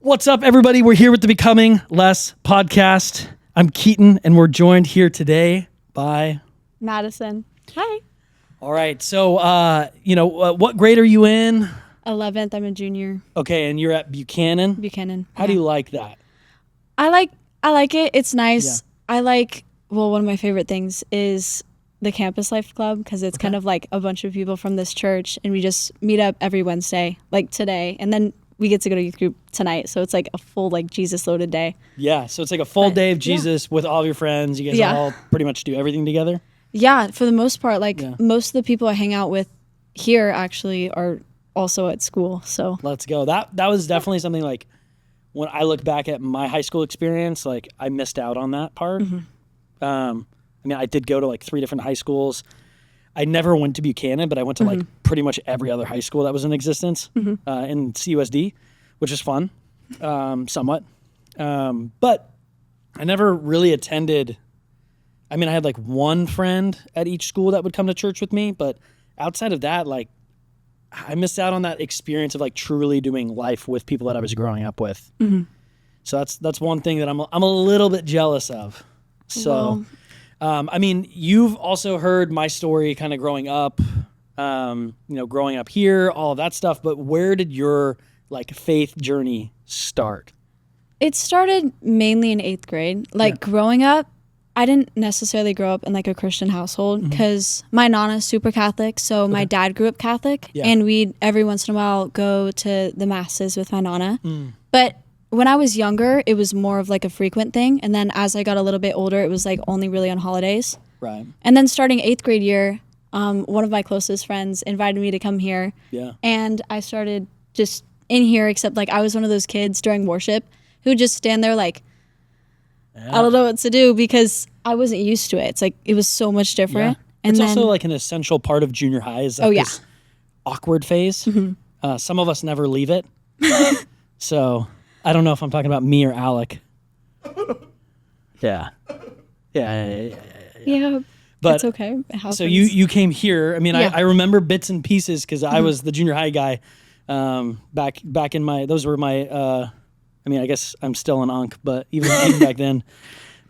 What's up, everybody? We're here with the Becoming Less podcast. I'm Keaton, and we're joined here today by Madison. Hi. All right. So, what grade are you in? 11th. I'm a junior. Okay, and you're at Buchanan. How do you like that? I like it. It's nice. Yeah. One of my favorite things is the Campus Life Club, because it's kind of like a bunch of people from this church, and we just meet up every Wednesday, like today, and then we get to go to youth group tonight. So it's like a full Jesus loaded day. Yeah. So it's like a full day of Jesus with all of your friends. You guys all pretty much do everything together. Yeah. For the most part, most of the people I hang out with here actually are also at school. So let's go. That was definitely something like when I look back at my high school experience, like I missed out on that part. Mm-hmm. I did go to like 3 different high schools. I never went to Buchanan, but I went to like pretty much every other high school that was in existence in CUSD, which is fun, somewhat. But I never really attended. I had like one friend at each school that would come to church with me, but outside of that, like I missed out on that experience of like truly doing life with people that I was growing up with. Mm-hmm. So that's one thing that I'm a little bit jealous of. So. You've also heard my story kind of growing up, growing up here, all of that stuff, but where did your like faith journey start? It started mainly in 8th grade. Growing up, I didn't necessarily grow up in like a Christian household because my Nana's super Catholic. So my dad grew up Catholic and we'd every once in a while go to the masses with my Nana. But when I was younger, it was more of like a frequent thing. And then as I got a little bit older, it was like only really on holidays. Right. And then starting 8th grade year, one of my closest friends invited me to come here. Yeah. And I started just in here, except like I was one of those kids during worship who would just stand there like, I don't know what to do because I wasn't used to it. It's like, it was so much different. Yeah. And it's also like an essential part of junior high is like this awkward phase. Mm-hmm. Some of us never leave it. So I don't know if I'm talking about me or Alec. Yeah. But it's okay. It so you came here. I remember bits and pieces because I was the junior high guy back in my, those were my, I guess I'm still an unk, but even back then.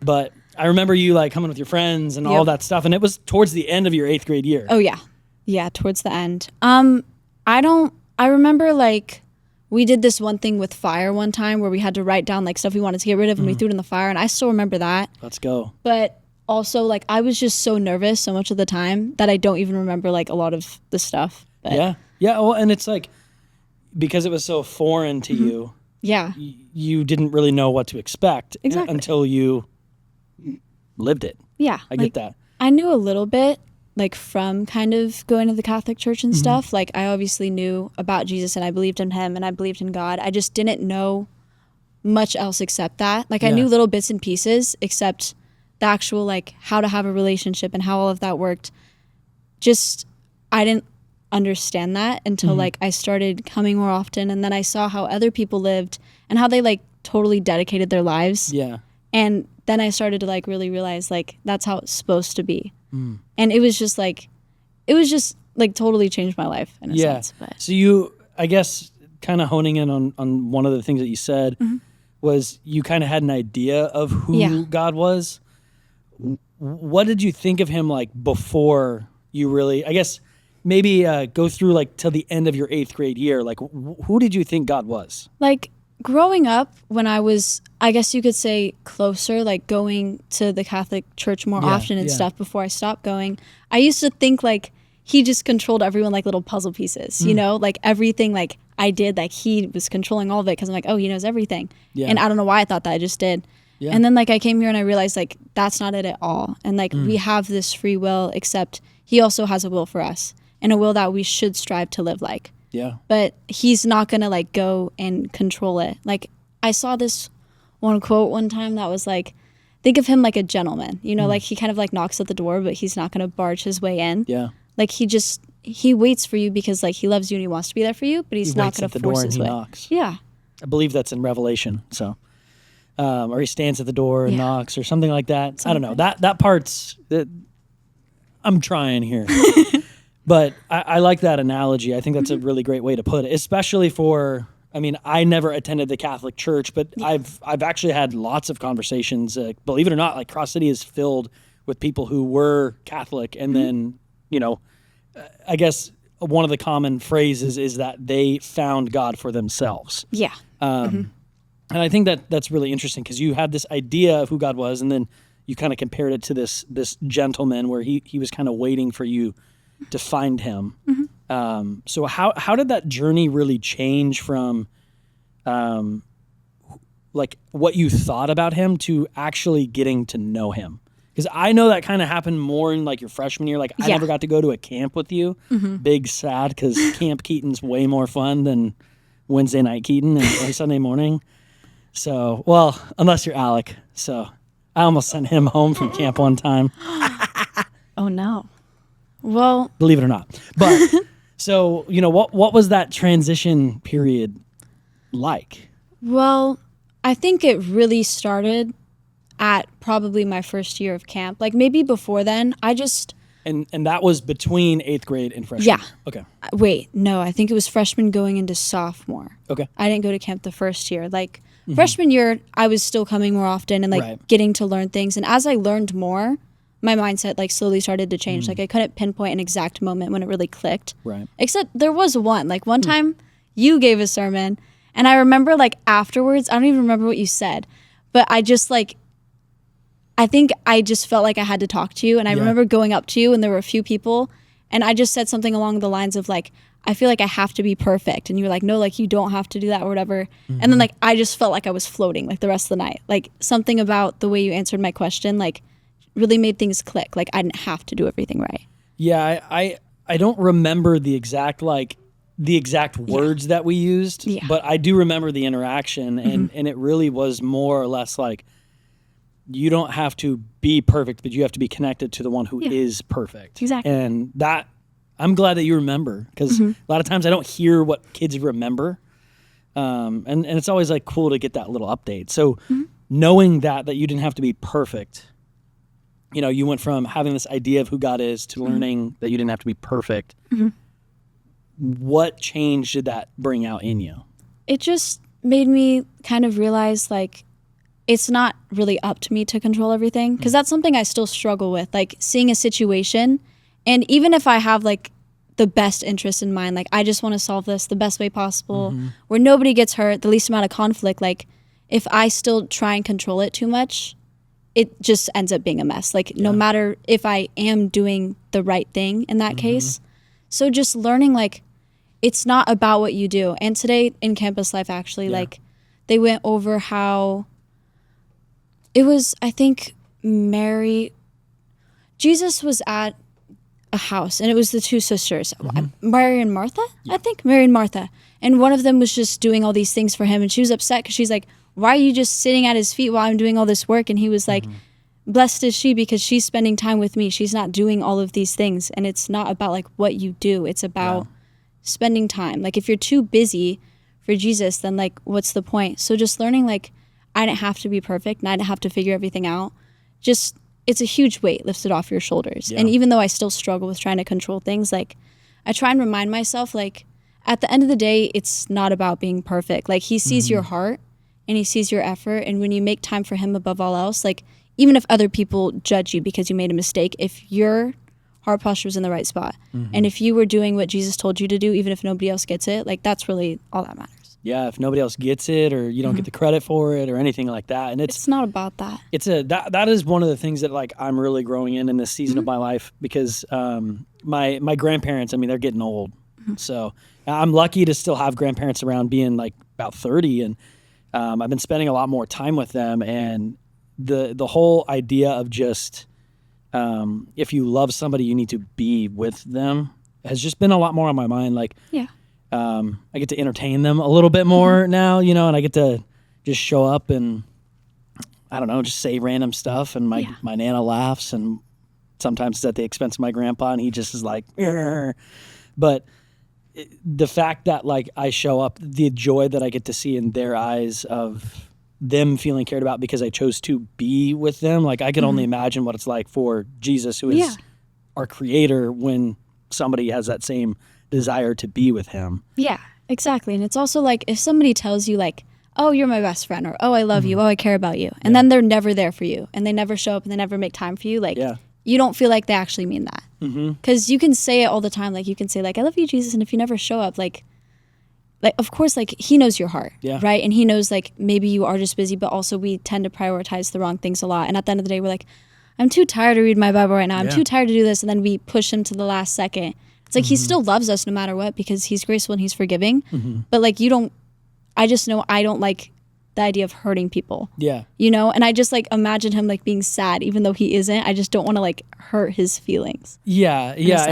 But I remember you like coming with your friends and all that stuff. And it was towards the end of your 8th grade year. Oh, yeah. Yeah, towards the end. I remember like, we did this one thing with fire one time where we had to write down like stuff we wanted to get rid of and we threw it in the fire. And I still remember that. Let's go. But also like I was just so nervous so much of the time that I don't even remember like a lot of the stuff. But, yeah. Well, and it's like because it was so foreign to you. Yeah. You didn't really know what to expect until you lived it. Yeah. I get that. I knew a little bit. Like from kind of going to the Catholic Church and stuff, like I obviously knew about Jesus and I believed in him and I believed in God. I just didn't know much else except that. Like I knew little bits and pieces except the actual like how to have a relationship and how all of that worked. Just I didn't understand that until like I started coming more often and then I saw how other people lived and how they like totally dedicated their lives. Yeah. And then I started to like really realize like that's how it's supposed to be. And it was just like totally changed my life in a sense. But. So you, I guess, kind of honing in on one of the things that you said was you kind of had an idea of who God was. What did you think of him like before you really, I guess, maybe go through like till the end of your 8th grade year? Like who did you think God was? Like growing up when I was, I guess you could say closer, like going to the Catholic Church more often and stuff before I stopped going, I used to think like he just controlled everyone like little puzzle pieces, you know, like everything like I did, like he was controlling all of it because I'm like, oh, he knows everything. Yeah. And I don't know why I thought that, I just did. Yeah. And then like I came here and I realized like that's not it at all. And like we have this free will, except he also has a will for us and a will that we should strive to live like. Yeah. But he's not going to like go and control it. Like I saw this one quote one time that was like, think of him like a gentleman, you know, like he kind of like knocks at the door, but he's not going to barge his way in. Yeah. Like he waits for you because like he loves you and he wants to be there for you, but he's not going to force his way. Knocks. Yeah. I believe that's in Revelation. So, or he stands at the door and knocks or something like that. I don't know. That part's, I'm trying here. But I like that analogy. I think that's a really great way to put it, especially for I mean, I never attended the Catholic Church, but I've actually had lots of conversations. Believe it or not, like Cross City is filled with people who were Catholic, and then, you know, I guess one of the common phrases is that they found God for themselves. Yeah. And I think that that's really interesting because you had this idea of who God was, and then you kind of compared it to this gentleman where he was kind of waiting for you to find him. So how did that journey really change from like what you thought about him to actually getting to know him? Because I know that kind of happened more in like your freshman year. Like I never got to go to a camp with you. Big sad because Camp Keaton's way more fun than Wednesday night Keaton and Sunday morning. So, well, unless you're Alec. So I almost sent him home from camp one time. Oh no. Well, believe it or not. But so, you know, what was that transition period like? Well, I think it really started at probably my first year of camp. Like maybe before then, I just... And that was between 8th grade and freshman? Yeah. Okay. Wait, no, I think it was freshman going into sophomore. Okay. I didn't go to camp the first year. Like freshman year, I was still coming more often and like getting to learn things. And as I learned more, my mindset like slowly started to change. Like I couldn't pinpoint an exact moment when it really clicked. Right. Except there was one. Like one time you gave a sermon and I remember like afterwards, I don't even remember what you said, but I just like, I think I just felt like I had to talk to you. And I remember going up to you and there were a few people and I just said something along the lines of like, I feel like I have to be perfect. And you were like, no, like you don't have to do that or whatever. And then like, I just felt like I was floating like the rest of the night. Like something about the way you answered my question, like really made things click. Like I didn't have to do everything right. Yeah. I don't remember the exact words that we used, but I do remember the interaction and it really was more or less like, you don't have to be perfect, but you have to be connected to the one who is perfect. Exactly. And that, I'm glad that you remember because a lot of times I don't hear what kids remember. And it's always like cool to get that little update. So knowing that you didn't have to be perfect, you know, you went from having this idea of who God is to learning that you didn't have to be perfect. What change did that bring out in you? It just made me kind of realize like, it's not really up to me to control everything because that's something I still struggle with, like seeing a situation. And even if I have like the best interest in mind, like I just want to solve this the best way possible where nobody gets hurt, the least amount of conflict. Like if I still try and control it too much, it just ends up being a mess. Like no matter if I am doing the right thing in that case. So just learning like it's not about what you do. And today in campus life, actually, like they went over how it was, I think, Jesus was at a house, and it was the two sisters, Mary and Martha, I think, Mary and Martha. And one of them was just doing all these things for him, and she was upset because she's like, why are you just sitting at his feet while I'm doing all this work? And he was like, blessed is she because she's spending time with me. She's not doing all of these things. And it's not about like what you do. It's about spending time. Like if you're too busy for Jesus, then like, what's the point? So just learning like, I didn't have to be perfect and I didn't have to figure everything out. Just, it's a huge weight lifted off your shoulders. And even though I still struggle with trying to control things, like I try and remind myself, like at the end of the day, it's not about being perfect. Like he sees your heart and he sees your effort. And when you make time for him above all else, like even if other people judge you because you made a mistake, if your heart posture was in the right spot and if you were doing what Jesus told you to do, even if nobody else gets it, like that's really all that matters. Yeah, if nobody else gets it or you don't get the credit for it or anything like that. And it's not about that. That is one of the things that like I'm really growing in this season of my life because my grandparents, I mean, they're getting old. So I'm lucky to still have grandparents around being like about 30 and I've been spending a lot more time with them and the whole idea of just if you love somebody, you need to be with them has just been a lot more on my mind. Like, I get to entertain them a little bit more now, you know, and I get to just show up and, I don't know, just say random stuff. And my Nana laughs and sometimes it's at the expense of my grandpa and he just is like, "Arr." But the fact that like I show up, the joy that I get to see in their eyes of them feeling cared about because I chose to be with them. Like I can only imagine what it's like for Jesus, who is our creator, when somebody has that same desire to be with him. Yeah. Exactly. And it's also like if somebody tells you like, oh, you're my best friend, or oh, I love you, oh, I care about you, and then they're never there for you and they never show up and they never make time for you, like you don't feel like they actually mean that. Because you can say it all the time. Like you can say like, I love you, Jesus. And if you never show up, like of course, like he knows your heart, right? And he knows like maybe you are just busy, but also we tend to prioritize the wrong things a lot. And at the end of the day, we're like, I'm too tired to read my Bible right now. I'm too tired to do this. And then we push him to the last second. It's like he still loves us no matter what because he's graceful and he's forgiving. But like I just know I don't like the idea of hurting people. Yeah. You know? And I just like imagine him like being sad even though he isn't. I just don't want to like hurt his feelings. Yeah. Yeah.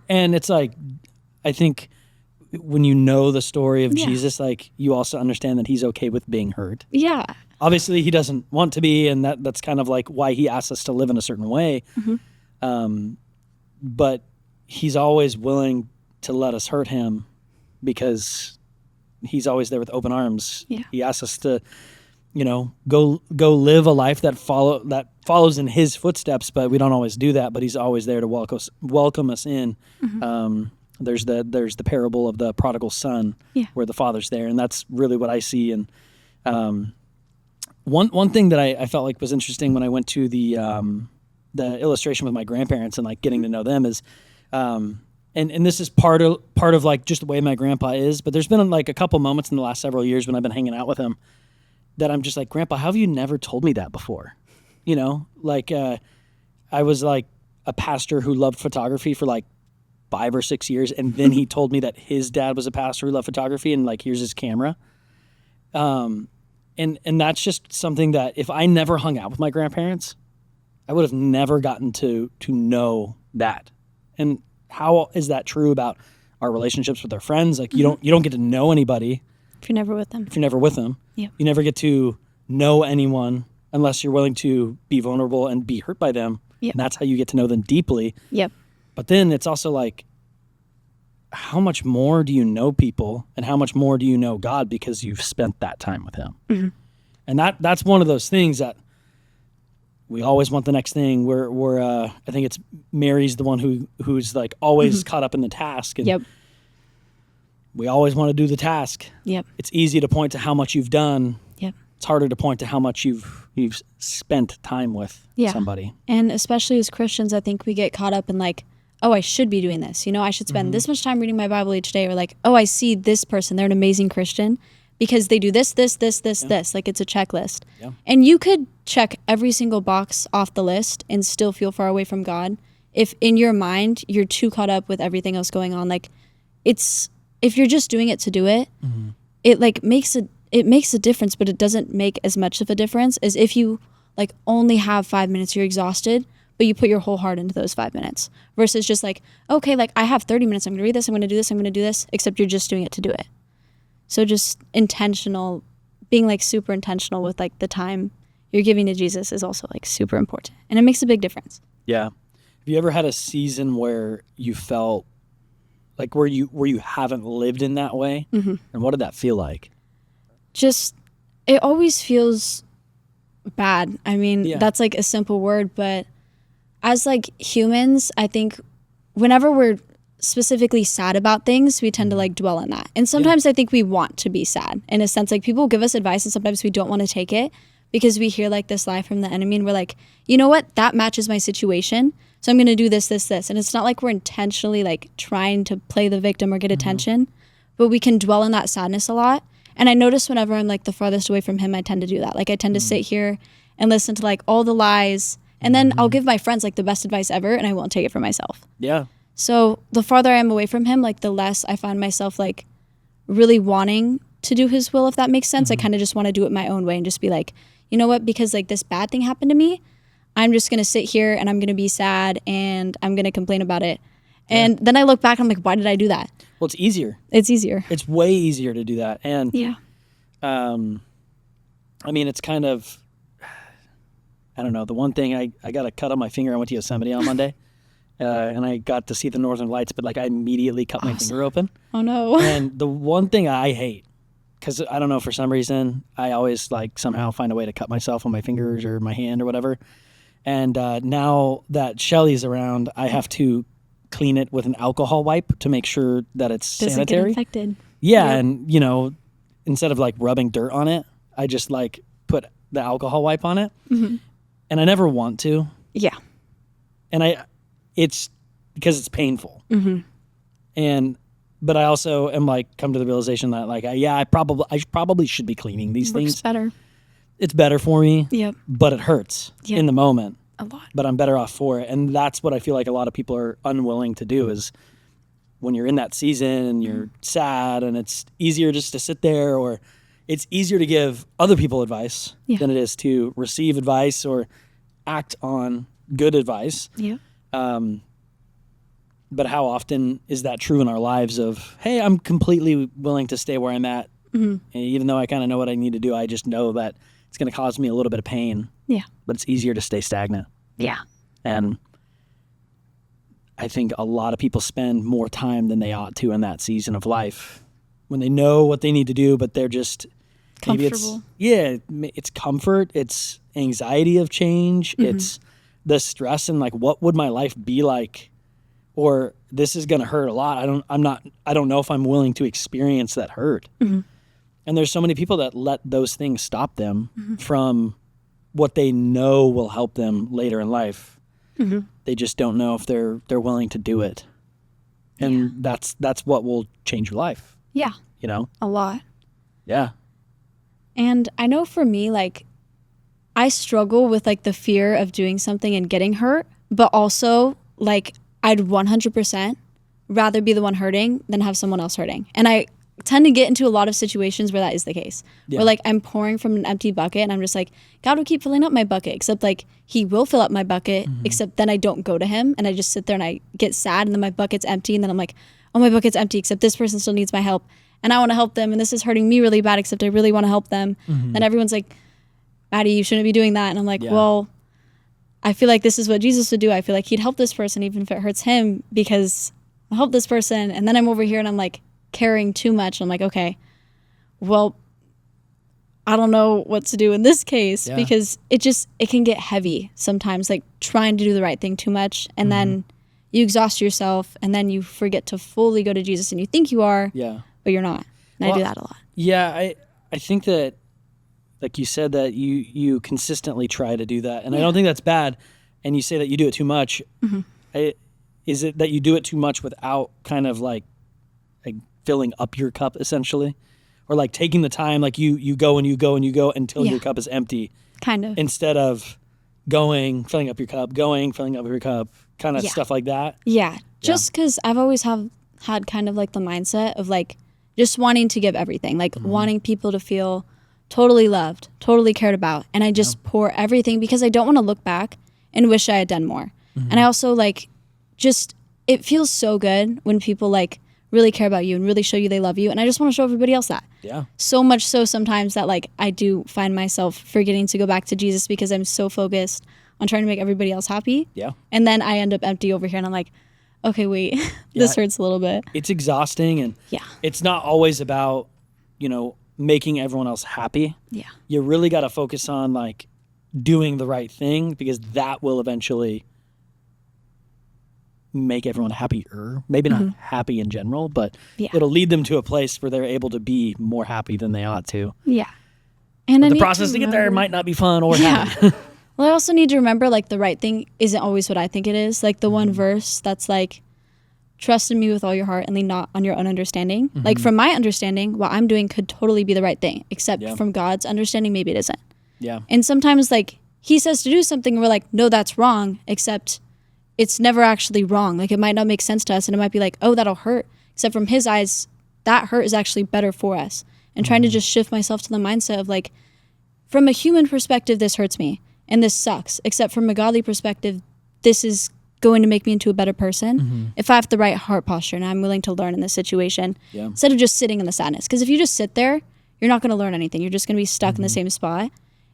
And it's like, I think when you know the story of Jesus, like you also understand that he's okay with being hurt. Yeah. Obviously he doesn't want to be, and that's kind of like why he asks us to live in a certain way. But he's always willing to let us hurt him because he's always there with open arms. Yeah. He asks us to, go live a life that follows in his footsteps, but we don't always do that. But he's always there to welcome us in. There's the parable of the prodigal son, where the father's there, and that's really what I see. And one thing that I felt like was interesting when I went to the illustration with my grandparents and like getting to know them is, and this is part of like just the way my grandpa is. But there's been like a couple moments in the last several years when I've been hanging out with him that I'm just like, Grandpa, how have you never told me that before? I was like a pastor who loved photography for like 5 or 6 years, and then he told me that his dad was a pastor who loved photography, and like here's his camera. And that's just something that if I never hung out with my grandparents, I would have never gotten to know that. And how is that true about our relationships with our friends? Like you don't get to know anybody if you're never with them. Yeah. You never get to know anyone unless you're willing to be vulnerable and be hurt by them. Yep. And that's how you get to know them deeply. Yep. But then it's also like, how much more do you know people and how much more do you know God because you've spent that time with him? And that's one of those things that we always want the next thing. I think it's Mary's the one who's like always caught up in the task. And we always want to do the task. Yep. It's easy to point to how much you've done. Yep. It's harder to point to how much you've spent time with somebody. And especially as Christians, I think we get caught up in like, oh, I should be doing this. I should spend this much time reading my Bible each day. Or like, oh, I see this person. They're an amazing Christian because they do this. Like it's a checklist. Yeah. And you could check every single box off the list and still feel far away from God if in your mind you're too caught up with everything else going on. Like if you're just doing it to do it, it like makes a difference, but it doesn't make as much of a difference as if you like only have 5 minutes, you're exhausted, but you put your whole heart into those 5 minutes versus just like, okay, like I have 30 minutes. I'm going to read this. I'm going to do this. I'm going to do this, except you're just doing it to do it. So just intentional, being like super intentional with like the time you're giving to Jesus is also like super important. And it makes a big difference. Yeah. Have you ever had a season where you felt like where you haven't lived in that way? And what did that feel like? Just, it always feels bad. I mean, that's like a simple word, but as like humans, I think whenever we're specifically sad about things, we tend to like dwell on that. And sometimes I think we want to be sad in a sense, like people give us advice and sometimes we don't want to take it because we hear like this lie from the enemy and we're like, you know what, that matches my situation. So I'm going to do this. And it's not like we're intentionally like trying to play the victim or get attention, but we can dwell on that sadness a lot. And I notice whenever I'm like the farthest away from him, I tend to do that. Like I tend to sit here and listen to like all the lies. And then I'll give my friends like the best advice ever and I won't take it for myself. Yeah. So the farther I am away from him, like the less I find myself like really wanting to do his will, if that makes sense. I kind of just want to do it my own way and just be like, you know what, because like this bad thing happened to me, I'm just going to sit here and I'm going to be sad and I'm going to complain about it. And then I look back and I'm like, why did I do that? Well, it's easier. It's way easier to do that. And I mean, it's kind of, I don't know. The one thing I got a cut on my finger. I went to Yosemite on Monday, and I got to see the Northern Lights. But like, I immediately cut my finger open. Oh no! And the one thing I hate, because I don't know, for some reason, I always like somehow find a way to cut myself on my fingers or my hand or whatever. And now that Shelly's around, I have to clean it with an alcohol wipe to make sure that it's sanitary. Doesn't get infected. Yeah. Yep. And, you know, instead of like rubbing dirt on it, I just like put the alcohol wipe on it. Mm-hmm. And I never want to. Yeah. And it's because it's painful. Mm-hmm. But I also am like, come to the realization that like, I probably should be cleaning these Works things. better. It's better for me. Yep. But it hurts Yep. in the moment. A lot. But I'm better off for it. And that's what I feel like a lot of people are unwilling to do is when you're in that season and you're sad and it's easier just to sit there, or it's easier to give other people advice than it is to receive advice or act on good advice. Yeah. But how often is that true in our lives of, hey, I'm completely willing to stay where I'm at. And even though I kind of know what I need to do, I just know that it's going to cause me a little bit of pain. Yeah. But it's easier to stay stagnant. Yeah. And I think a lot of people spend more time than they ought to in that season of life when they know what they need to do, but they're just Comfortable. It's comfort, it's anxiety of change, it's the stress and like, what would my life be like? Or this is going to hurt a lot. I don't know if I'm willing to experience that hurt. And there's so many people that let those things stop them from what they know will help them later in life. They just don't know if they're willing to do it. And that's what will change your life. Yeah. You know? A lot. Yeah. And I know for me, like, I struggle with like the fear of doing something and getting hurt, but also like I'd 100% rather be the one hurting than have someone else hurting. And I tend to get into a lot of situations where that is the case. Yeah. Where like I'm pouring from an empty bucket and I'm just like, God will keep filling up my bucket, except like he will fill up my bucket, except then I don't go to him and I just sit there and I get sad and then my bucket's empty and then I'm like, oh, my bucket's empty, except this person still needs my help and I want to help them and this is hurting me really bad, except I really want to help them. Then everyone's like, Maddie, you shouldn't be doing that. And I'm like, well, I feel like this is what Jesus would do. I feel like he'd help this person even if it hurts him because I'll help this person. And then I'm over here and I'm like caring too much. I'm like, okay, well, I don't know what to do in this case because it can get heavy sometimes, like trying to do the right thing too much. And then you exhaust yourself and then you forget to fully go to Jesus and you think you are, but you're not. And I do that a lot. Yeah, I think that, like you said, that you consistently try to do that. And I don't think that's bad. And you say that you do it too much. Is it that you do it too much without kind of like filling up your cup essentially? Or like taking the time, like you go and you go and you go until your cup is empty. Kind of. Instead of going, filling up your cup, filling up your cup, kind of stuff like that. Yeah. Just because I've always had kind of like the mindset of like just wanting to give everything, like wanting people to feel totally loved, totally cared about. And I just pour everything because I don't want to look back and wish I had done more. And I also like just, it feels so good when people like really care about you and really show you they love you. And I just want to show everybody else that. Yeah. So much so sometimes that like I do find myself forgetting to go back to Jesus because I'm so focused on trying to make everybody else happy. Yeah. And then I end up empty over here and I'm like, okay, wait, this hurts a little bit. It's exhausting and it's not always about, making everyone else happy. Yeah. You really got to focus on like doing the right thing because that will eventually make everyone happier. Maybe not happy in general, but it'll lead them to a place where they're able to be more happy than they ought to. Yeah. And the process to get there might not be fun or happy. Well, I also need to remember like the right thing isn't always what I think it is. Like the one verse that's like, trust in me with all your heart and lean not on your own understanding. Like from my understanding, what I'm doing could totally be the right thing, except from God's understanding, maybe it isn't. Yeah. And sometimes like he says to do something and we're like, no, that's wrong, except it's never actually wrong. Like it might not make sense to us and it might be like, oh, that'll hurt. Except from his eyes, that hurt is actually better for us. And trying to just shift myself to the mindset of like, from a human perspective, this hurts me and this sucks. Except from a godly perspective, this is going to make me into a better person if I have the right heart posture and I'm willing to learn in this situation instead of just sitting in the sadness. Because if you just sit there, you're not going to learn anything. You're just going to be stuck in the same spot.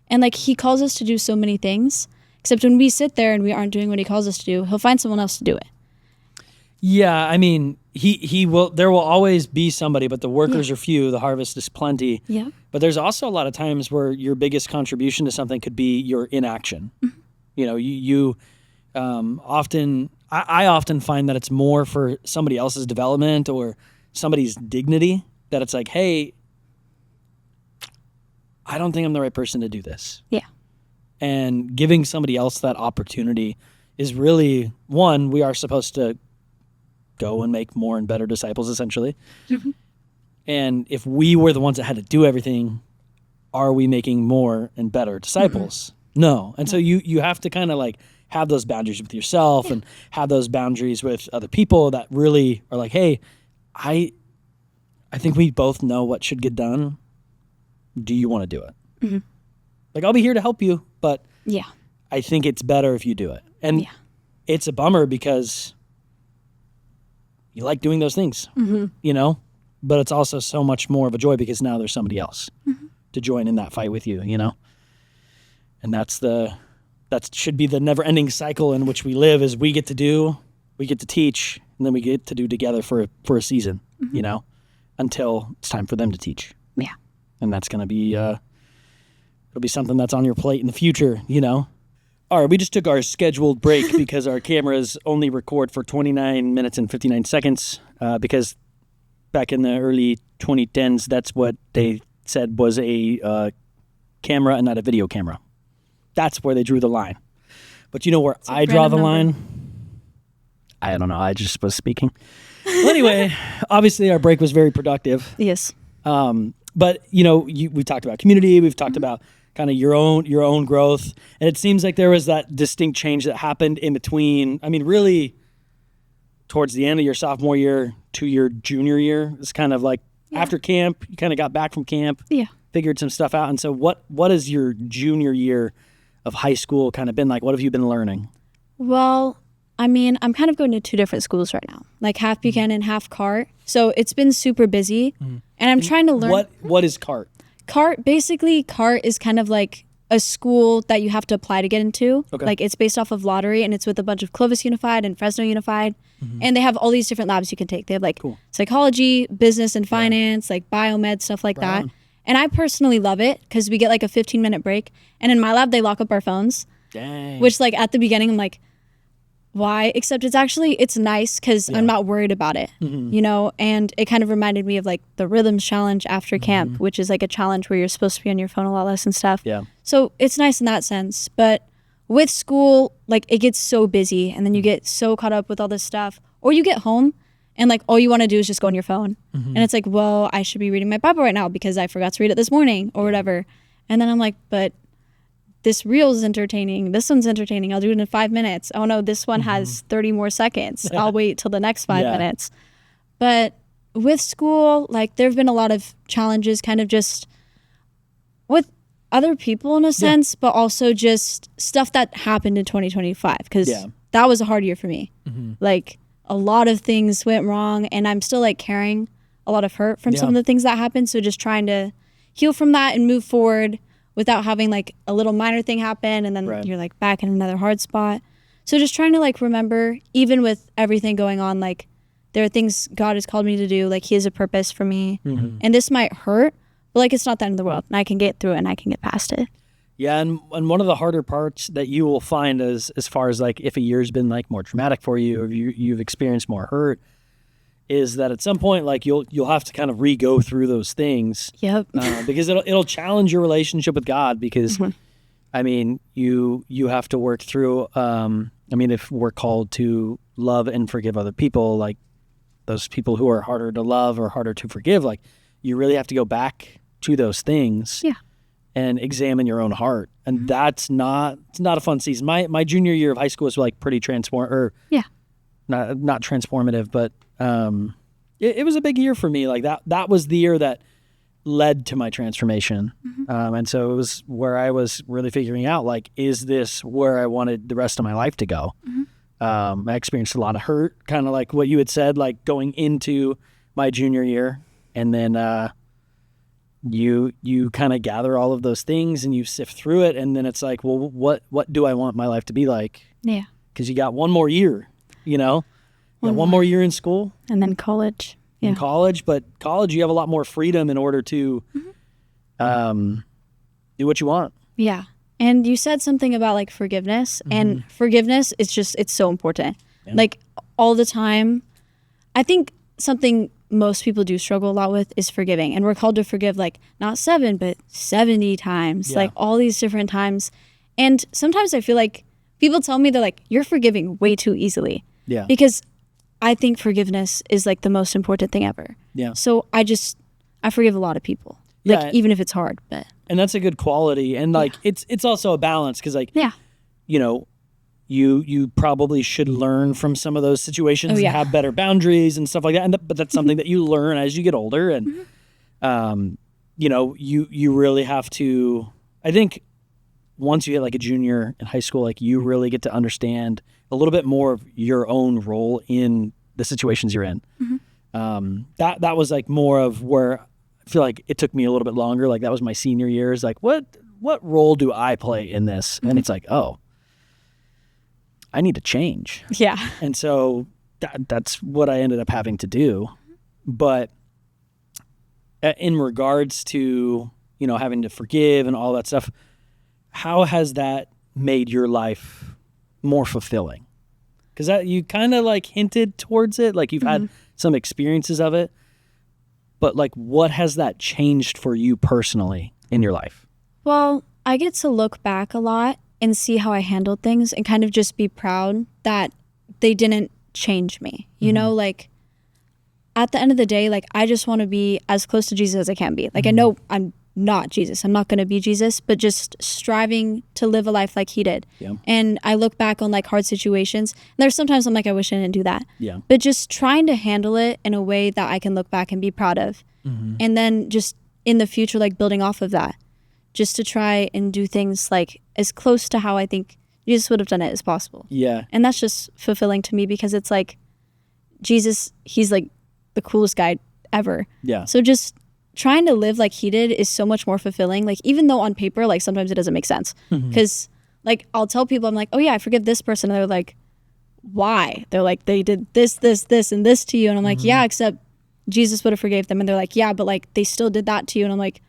And like he calls us to do so many things, except when we sit there and we aren't doing what he calls us to do, he'll find someone else to do it. Yeah, I mean, he will. There will always be somebody, but the workers are few. The harvest is plenty. Yeah. But there's also a lot of times where your biggest contribution to something could be your inaction. You I often find that it's more for somebody else's development or somebody's dignity that it's like, hey, I don't think I'm the right person to do this. Yeah. And giving somebody else that opportunity is really, one, we are supposed to go and make more and better disciples, essentially. Mm-hmm. And if we were the ones that had to do everything, are we making more and better disciples? Mm-hmm. No. And so you have to kind of like have those boundaries with yourself and have those boundaries with other people that really are like, hey, I think we both know what should get done. Do you want to do it? Mm-hmm. Like, I'll be here to help you, but I think it's better if you do it. And it's a bummer because you like doing those things, you know, but it's also so much more of a joy because now there's somebody else to join in that fight with you, you know? And that should be the never ending cycle in which we live is we get to teach, and then we get to do together for a season, you know, until it's time for them to teach. Yeah. And that's going to be, it'll be something that's on your plate in the future, you know? All right, we just took our scheduled break because our cameras only record for 29 minutes and 59 seconds because back in the early 2010s, that's what they said was a camera and not a video camera. That's where they drew the line. But you know where I draw the line? I don't know. I just was speaking. Well, anyway, obviously our break was very productive. Yes. But, you know, we talked about community. We've talked about kind of your own growth. And it seems like there was that distinct change that happened in between. I mean, really towards the end of your sophomore year to your junior year. It's kind of like after camp, you kind of got back from camp, figured some stuff out. And so what has your junior year of high school kind of been like? What have you been learning? Well, I mean, I'm kind of going to two different schools right now, like half Buchanan, half CART. So it's been super busy, and I'm trying to learn. What is CART? CART is kind of like a school that you have to apply to get into. Okay. Like it's based off of lottery, and it's with a bunch of Clovis Unified and Fresno Unified, and they have all these different labs you can take. They have like psychology, business and finance, like biomed, stuff like that. And I personally love it because we get like a 15-minute break, and in my lab they lock up our phones. Dang. Which like at the beginning I'm like, why? Except it's nice because I'm not worried about it, you know? And it kind of reminded me of like the Rhythms Challenge after camp, which is like a challenge where you're supposed to be on your phone a lot less and stuff. Yeah. So it's nice in that sense. But with school, like it gets so busy and then you get so caught up with all this stuff, or you get home and like all you want to do is just go on your phone. And it's like, well, I should be reading my Bible right now because I forgot to read it this morning or whatever. And then I'm like, but this reel is entertaining. This one's entertaining. I'll do it in 5 minutes. Oh no, this one has 30 more seconds. I'll wait till the next 5 minutes. But with school, like there've been a lot of challenges kind of just with other people in a sense, but also just stuff that happened in 2025 because that was a hard year for me. Like a lot of things went wrong and I'm still like carrying a lot of hurt from some of the things that happened. So just trying to heal from that and move forward without having like a little minor thing happen and then you're like back in another hard spot. So just trying to like remember, even with everything going on, like there are things God has called me to do. Like he has a purpose for me and this might hurt, but like it's not the end of the world and I can get through it and I can get past it. Yeah, and one of the harder parts that you will find is as far as like if a year's been like more traumatic for you or you've experienced more hurt, is that at some point like you'll have to kind of re-go through those things. Yep. Because it'll challenge your relationship with God because I mean you have to work through I mean if we're called to love and forgive other people, like those people who are harder to love or harder to forgive, like you really have to go back to those things and examine your own heart. And it's not a fun season. My junior year of high school was like pretty not transformative, but it was a big year for me. Like that was the year that led to my transformation. And so it was where I was really figuring out, like, is this where I wanted the rest of my life to go? I experienced a lot of hurt, kind of like what you had said, like going into my junior year. And then you kind of gather all of those things and you sift through it. And then it's like, well, what do I want my life to be like? Yeah. Because you got one more year, you know? You got one more year in school. And then college. In college, but college you have a lot more freedom in order to do what you want. Yeah. And you said something about like forgiveness, and forgiveness is it's so important. Like all the time. I think something most people do struggle a lot with is forgiving. And we're called to forgive like not 7, but 70 times, like all these different times. And sometimes I feel like people tell me they're like, you're forgiving way too easily. Yeah. Because I think forgiveness is like the most important thing ever. Yeah. So I forgive a lot of people. Like even if it's hard, but. And that's a good quality. And like, it's also a balance. Cause like, you know, you probably should learn from some of those situations and have better boundaries and stuff like that. And but that's something that you learn as you get older. And, you know, you really have to, I think once you hit like a junior in high school, like you really get to understand a little bit more of your own role in the situations you're in. That was like more of where I feel like it took me a little bit longer. Like that was my senior year, is like, what role do I play in this? And it's like, oh, I need to change. Yeah. And so that's what I ended up having to do. But in regards to, you know, having to forgive and all that stuff, how has that made your life more fulfilling? Because you kind of like hinted towards it, like you've had some experiences of it, but like what has that changed for you personally in your life? Well, I get to look back a lot and see how I handled things and kind of just be proud that they didn't change me. You know, like at the end of the day, like I just want to be as close to Jesus as I can be. Like I know I'm not Jesus. I'm not going to be Jesus, but just striving to live a life like he did. Yeah. And I look back on like hard situations. And there's sometimes I'm like, I wish I didn't do that. Yeah. But just trying to handle it in a way that I can look back and be proud of. And then just in the future, like building off of that, just to try and do things like as close to how I think Jesus would have done it as possible. Yeah. And that's just fulfilling to me because it's like Jesus, he's like the coolest guy ever. Yeah. So just trying to live like he did is so much more fulfilling. Like even though on paper, like sometimes it doesn't make sense. Because like I'll tell people, I'm like, oh yeah, I forgive this person. And they're like, why? They're like, they did this, this, this, and this to you. And I'm like, yeah, except Jesus would have forgave them. And they're like, yeah, but like they still did that to you. And I'm like,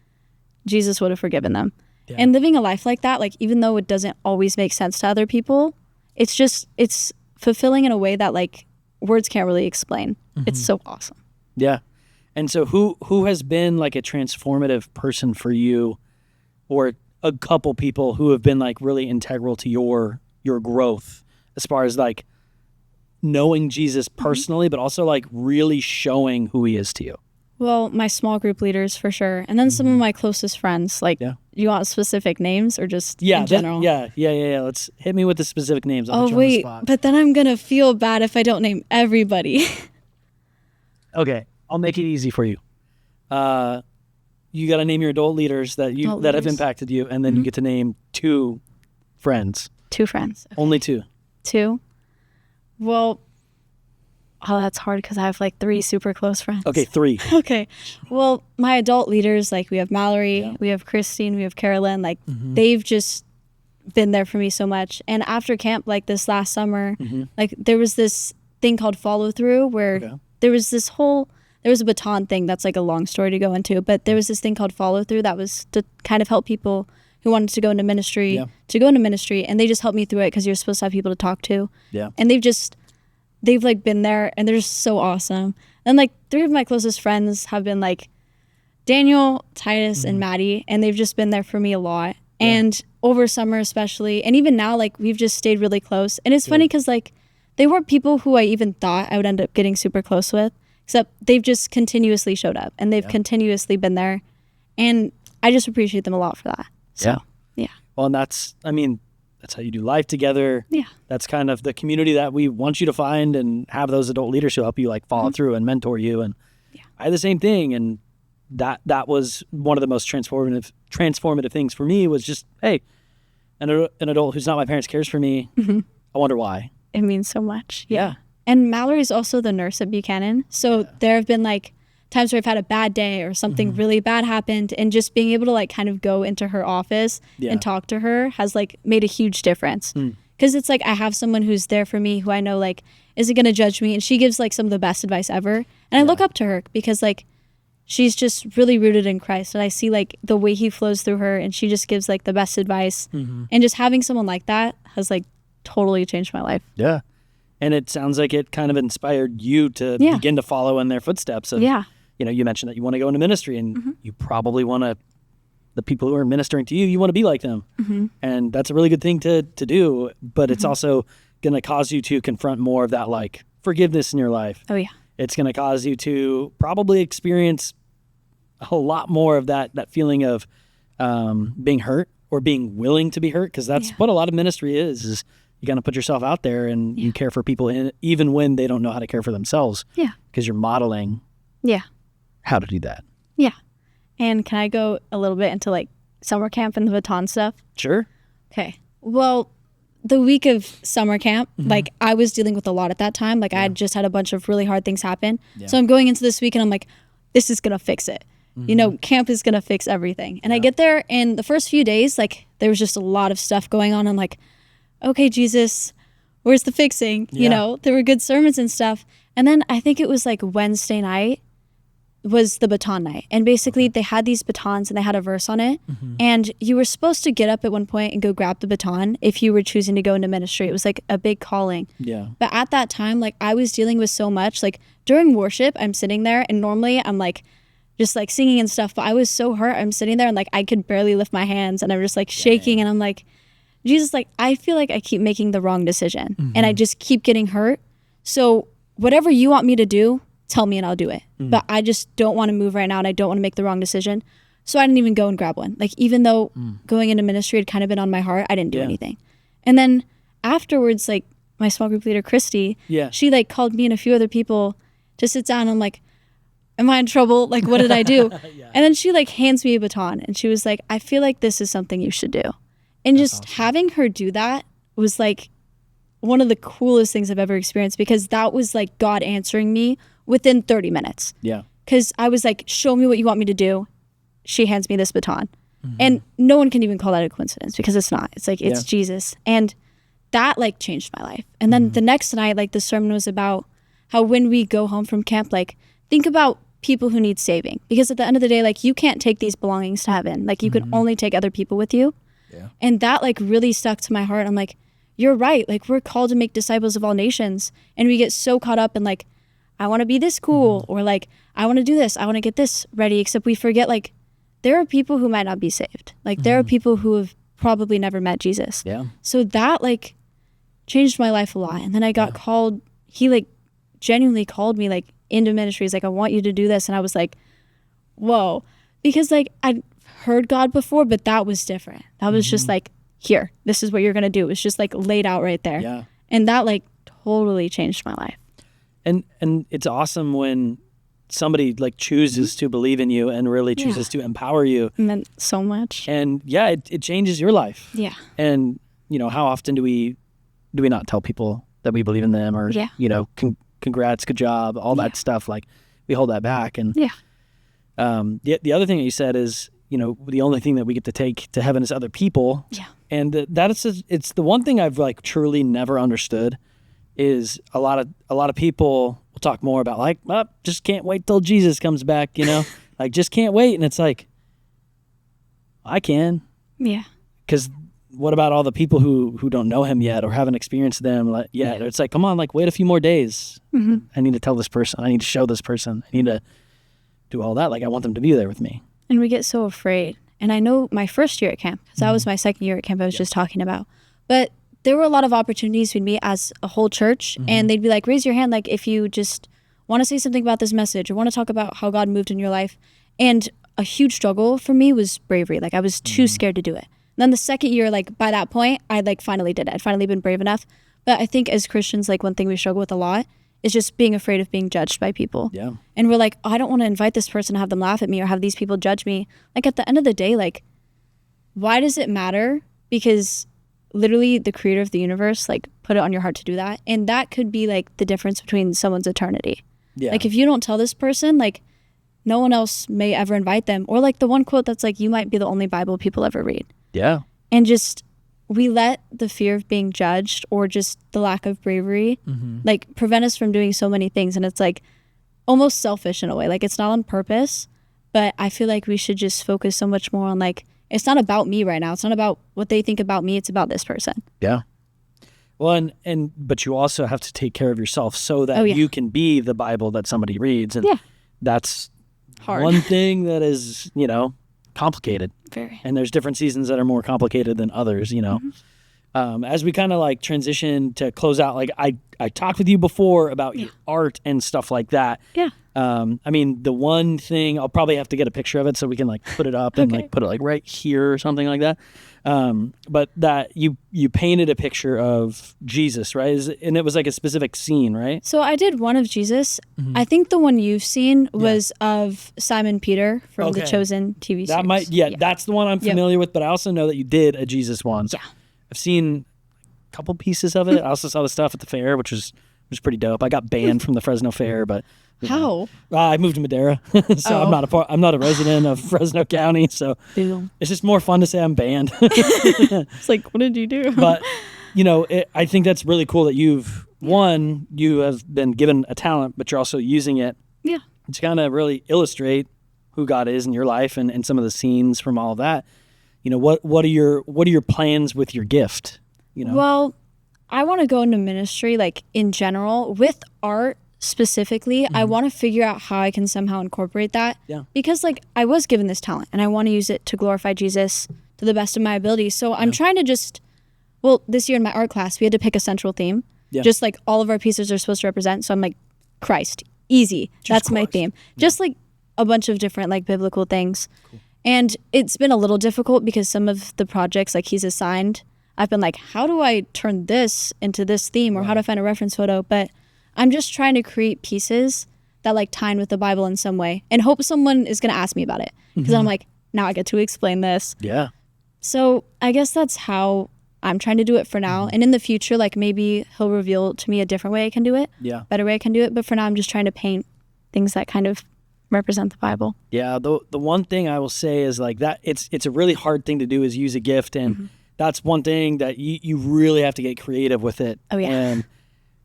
Jesus would have forgiven them. Yeah. And living a life like that, like even though it doesn't always make sense to other people, it's fulfilling in a way that like words can't really explain. It's so awesome. Yeah. And so who has been like a transformative person for you, or a couple people who have been like really integral to your growth as far as like knowing Jesus personally, but also like really showing who he is to you? Well, my small group leaders for sure. And then some of my closest friends. Like, you want specific names or just in general? Yeah. Let's hit me with the specific names. Oh, wait. But then I'm going to feel bad if I don't name everybody. Okay. I'll make it easy for you. You got to name your adult leaders that have impacted you. And then you get to name 2 friends. 2 friends. Okay. Only 2. 2? Well... Oh, that's hard because I have like 3 super close friends. Okay, 3. Okay. Well, my adult leaders, like we have Mallory, we have Christine, we have Carolyn, like they've just been there for me so much. And after camp, like this last summer, like there was this thing called follow through where there was a baton thing that's like a long story to go into, but there was this thing called follow through that was to kind of help people who wanted to go into ministry, and they just helped me through it because you're supposed to have people to talk to. Yeah. And they've like been there and they're just so awesome. And like 3 of my closest friends have been like Daniel, Titus, and Maddie, and they've just been there for me a lot. Yeah. And over summer especially, and even now, like we've just stayed really close. And it's funny because like they weren't people who I even thought I would end up getting super close with, except they've just continuously showed up and they've continuously been there. And I just appreciate them a lot for that. So, yeah. Well, and that's how you do life together. Yeah. That's kind of the community that we want you to find and have those adult leaders who help you like follow through and mentor you. And I had the same thing. And that was one of the most transformative things for me was just, hey, an adult who's not my parents cares for me. I wonder why. It means so much. Yeah. And Mallory's also the nurse at Buchanan. So there have been like times where I've had a bad day or something really bad happened, and just being able to like kind of go into her office and talk to her has like made a huge difference. Because it's like I have someone who's there for me who I know like isn't going to judge me, and she gives like some of the best advice ever. And I look up to her because like she's just really rooted in Christ, and I see like the way he flows through her, and she just gives like the best advice. And just having someone like that has like totally changed my life. Yeah. And it sounds like it kind of inspired you to begin to follow in their footsteps. Of, you mentioned that you want to go into ministry, and you probably want to, the people who are ministering to you, you want to be like them. And that's a really good thing to do. But it's also going to cause you to confront more of that, like, forgiveness in your life. Oh, yeah. It's going to cause you to probably experience a lot more of that feeling of being hurt or being willing to be hurt, because that's what a lot of ministry is you got to put yourself out there and you care for people even when they don't know how to care for themselves. Yeah. Because you're modeling how to do that. Yeah. And can I go a little bit into like summer camp and the baton stuff? Sure. Okay. Well, the week of summer camp, like I was dealing with a lot at that time. Like I had just had a bunch of really hard things happen. Yeah. So I'm going into this week and I'm like, this is going to fix it. You know, camp is going to fix everything. And I get there, and the first few days, like there was just a lot of stuff going on. I'm like, okay, Jesus, where's the fixing? You know, there were good sermons and stuff. And then I think it was like Wednesday night was the baton night. And basically they had these batons and they had a verse on it. And you were supposed to get up at one point and go grab the baton if you were choosing to go into ministry. It was like a big calling. Yeah. But at that time, like I was dealing with so much. Like during worship, I'm sitting there and normally I'm like just like singing and stuff. But I was so hurt. I'm sitting there and like I could barely lift my hands and I'm just like shaking. And I'm like, Jesus, like I feel like I keep making the wrong decision and I just keep getting hurt. So whatever you want me to do, tell me and I'll do it. But I just don't want to move right now and I don't want to make the wrong decision. So I didn't even go and grab one. Like even though going into ministry had kind of been on my heart, I didn't do anything. And then afterwards, like my small group leader, Christy, she like called me and a few other people to sit down. I'm like, am I in trouble? Like, what did I do? And then she like hands me a baton and she was like, I feel like this is something you should do. And that's just awesome. Having her do that was like one of the coolest things I've ever experienced, because that was like God answering me within 30 minutes. Yeah. Because I was like, show me what you want me to do. She hands me this baton. And no one can even call that a coincidence, because it's not. It's like, it's Jesus. And that like changed my life. And then the next night, like the sermon was about how when we go home from camp, like think about people who need saving. Because at the end of the day, like you can't take these belongings to heaven. Like you can only take other people with you. Yeah. And that like really stuck to my heart. I'm like, you're right. Like we're called to make disciples of all nations. And we get so caught up in like, I want to be this cool, or like, I want to do this. I want to get this ready. Except we forget like there are people who might not be saved. Like there are people who have probably never met Jesus. Yeah. So that like changed my life a lot. And then I got called, he like genuinely called me like into ministry. He's like, I want you to do this. And I was like, whoa. Because like I'd heard God before, but that was different. That was just like, here, this is what you're going to do. It was just like laid out right there. Yeah. And that like totally changed my life. And it's awesome when somebody like chooses to believe in you and really chooses to empower you. It meant so much. And it changes your life. Yeah. And you know, how often do we not tell people that we believe in them, or you know, congrats, good job, all that stuff. Like we hold that back. And the other thing that you said is, you know, the only thing that we get to take to heaven is other people. Yeah. And it's the one thing I've like truly never understood is a lot of people will talk more about like, oh, just can't wait till Jesus comes back, you know, like just can't wait. And it's like, I can. Yeah. Because what about all the people who don't know him yet or haven't experienced them yet? It's like, come on, like wait a few more days. I need to tell this person. I need to show this person. I need to do all that. Like I want them to be there with me. And we get so afraid. And I know my first year at camp, because that was my second year at camp I was just talking about. But there were a lot of opportunities we'd meet as a whole church. And they'd be like, raise your hand, like if you just want to say something about this message or want to talk about how God moved in your life. And a huge struggle for me was bravery. Like I was too scared to do it. And then the second year, like by that point, I like finally did it. I'd finally been brave enough. But I think as Christians, like one thing we struggle with a lot is just being afraid of being judged by people. Yeah. And we're like, oh, I don't want to invite this person to have them laugh at me or have these people judge me. Like at the end of the day, like, why does it matter? Because literally the creator of the universe, like put it on your heart to do that. And that could be like the difference between someone's eternity. Yeah. Like if you don't tell this person, like no one else may ever invite them. Or like the one quote that's like, you might be the only Bible people ever read. Yeah. And just, we let the fear of being judged or just the lack of bravery like prevent us from doing so many things. And it's like almost selfish in a way. Like it's not on purpose, but I feel like we should just focus so much more on like, it's not about me right now. It's not about what they think about me. It's about this person. Yeah. Well, but you also have to take care of yourself so that you can be the Bible that somebody reads. And that's hard. One thing that is, complicated. Very. And there's different seasons that are more complicated than others, As we kind of like transition to close out, like I talked with you before about your art and stuff like that. Yeah. I mean, the one thing, I'll probably have to get a picture of it so we can like put it up and like put it like right here or something like that. But that you painted a picture of Jesus, right? And it was like a specific scene, right? So I did one of Jesus. Mm-hmm. I think the one you've seen was of Simon Peter from the Chosen TV series. That's the one I'm familiar with, but I also know that you did a Jesus one. So I've seen a couple pieces of it. I also saw the stuff at the fair, which was pretty dope. I got banned from the Fresno Fair, but how? I moved to Madera, so I'm not a resident of Fresno County. So it's just more fun to say I'm banned. It's like, what did you do? But I think that's really cool that you have been given a talent, but you're also using it. Yeah. To kind of really illustrate who God is in your life and some of the scenes from all of that. What are your plans with your gift? Well, I want to go into ministry, like in general, with art specifically. I want to figure out how I can somehow incorporate that. Yeah. Because like I was given this talent and I want to use it to glorify Jesus to the best of my ability. So I'm trying to this year in my art class, we had to pick a central theme. Yeah. Just like all of our pieces are supposed to represent. So I'm like, Christ, easy. That's my theme. Yeah. Just like a bunch of different like biblical things. Cool. And it's been a little difficult because some of the projects like he's assigned, I've been like, how do I turn this into this theme or how do I find a reference photo? But I'm just trying to create pieces that like tie in with the Bible in some way and hope someone is going to ask me about it. Because I'm like, now I get to explain this. Yeah. So I guess that's how I'm trying to do it for now. And in the future, like maybe he'll reveal to me a different way I can do it. Yeah. Better way I can do it. But for now, I'm just trying to paint things that kind of represent the Bible. Yeah. The one thing I will say is like that it's a really hard thing to do is use a gift. And that's one thing that you really have to get creative with it. Oh, yeah. And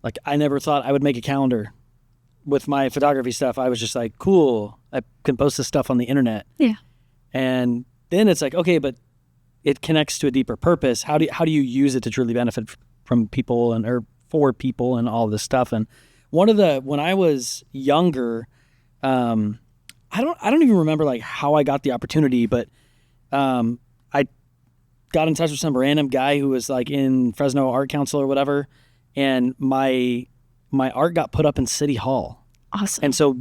like, I never thought I would make a calendar with my photography stuff. I was just like, cool, I can post this stuff on the internet. Yeah. And then it's like, okay, but it connects to a deeper purpose. How do you use it to truly benefit from people or for people and all this stuff? And when I was younger, I don't even remember like how I got the opportunity, but I got in touch with some random guy who was like in Fresno Art Council or whatever. And my art got put up in City Hall. Awesome. And so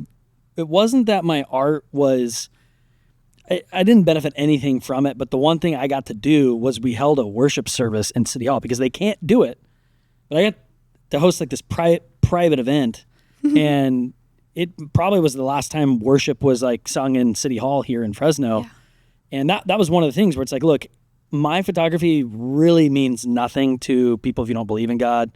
it wasn't that my art was, I didn't benefit anything from it, but the one thing I got to do was we held a worship service in City Hall because they can't do it. But I got to host like this private event. And it probably was the last time worship was like sung in City Hall here in Fresno. Yeah. And that was one of the things where it's like, look, my photography really means nothing to people if you don't believe in God.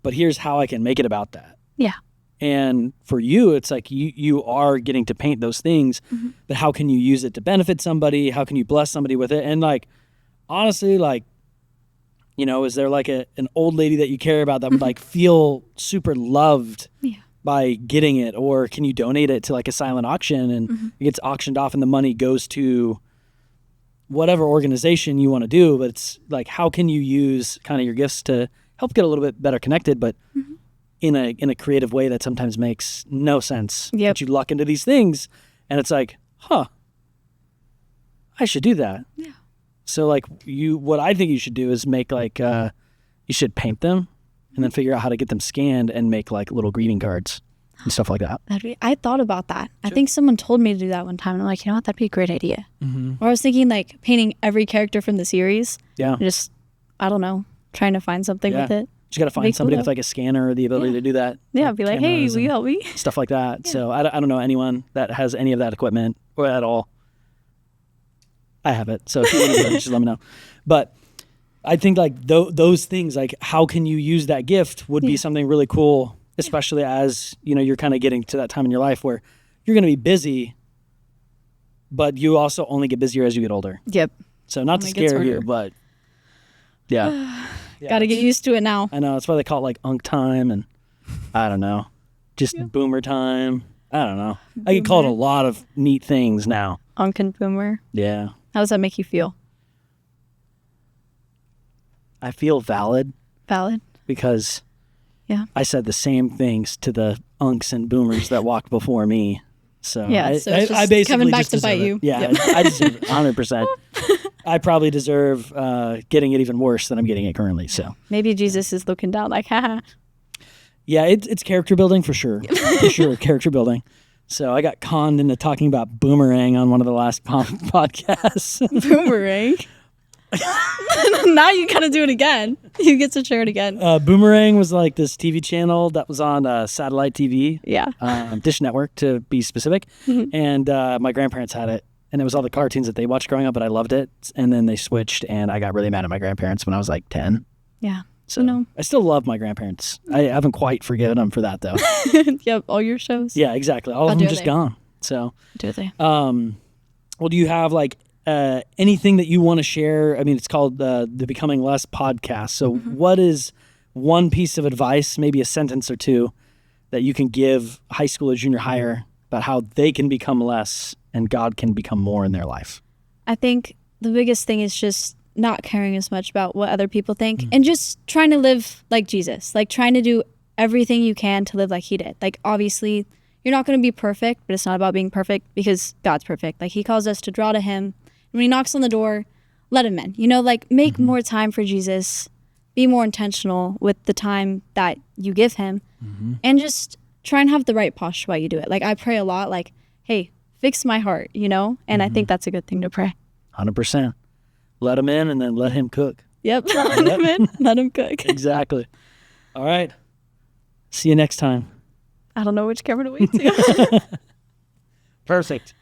But here's how I can make it about that. Yeah. And for you, it's like you are getting to paint those things, but how can you use it to benefit somebody? How can you bless somebody with it? And like, honestly, like, is there like an old lady that you care about that would like feel super loved by getting it? Or can you donate it to like a silent auction and it gets auctioned off and the money goes to whatever organization you want to do? But it's like, how can you use kind of your gifts to help get a little bit better connected, but in a creative way that sometimes makes no sense. Yep. But you luck into these things and it's like, I should do that. Yeah. So like what I think you should do is make like, you should paint them and then figure out how to get them scanned and make like little greeting cards and stuff like that. I thought about that. Sure. I think someone told me to do that one time. And I'm like, you know what? That'd be a great idea. Or I was thinking like painting every character from the series. Yeah. Just, I don't know, trying to find something with it. You got to find somebody with like a scanner or the ability to do that. Yeah, be like, hey, will you help me? Stuff like that. Yeah. So I don't know anyone that has any of that equipment or at all. I have it. So if you want to do it, just let me know. But I think like those things, like how can you use that gift would be something really cool, especially as, you're kind of getting to that time in your life where you're going to be busy, but you also only get busier as you get older. Yep. So not to scare you, but yeah. Got to get used to it now. I know. That's why they call it like unk time and I don't know, just boomer time. I don't know. Boomer. I get called a lot of neat things now. Unk and boomer. Yeah. How does that make you feel? I feel valid because I said the same things to the unks and boomers that walked before me. So yeah, so it's just I basically coming back just to bite deserve it. you. Yeah, I deserve it 100%. I probably deserve getting it even worse than I'm getting it currently. So maybe Jesus is looking down like, haha. Yeah, it's character building for sure. For sure, character building. So I got conned into talking about boomerang on one of the last podcasts. Boomerang? Now you gotta do it again. You get to share it again. Boomerang was like this TV channel that was on satellite TV. Yeah. Dish Network, to be specific. And my grandparents had it. And it was all the cartoons that they watched growing up, but I loved it. And then they switched, and I got really mad at my grandparents when I was like 10. Yeah. So no. I still love my grandparents. I haven't quite forgiven them for that, though. Yep, all your shows. Yeah, exactly. All of them just gone. So, well, do you have like anything that you want to share? I mean, it's called the Becoming Less podcast. So what is one piece of advice, maybe a sentence or two, that you can give high school or junior higher about how they can become less and God can become more in their life? I think the biggest thing is just not caring as much about what other people think and just trying to live like Jesus, like trying to do everything you can to live like he did. Like, obviously, you're not going to be perfect, but it's not about being perfect because God's perfect. Like, he calls us to draw to him. And when he knocks on the door, let him in. You know, like, make more time for Jesus. Be more intentional with the time that you give him. And just try and have the right posture while you do it. Like, I pray a lot, like, hey, fix my heart, you know? And I think that's a good thing to pray. 100%. Let him in and then let him cook. Yep. Let him in, let him cook. Exactly. All right. See you next time. I don't know which camera to wait to. Perfect.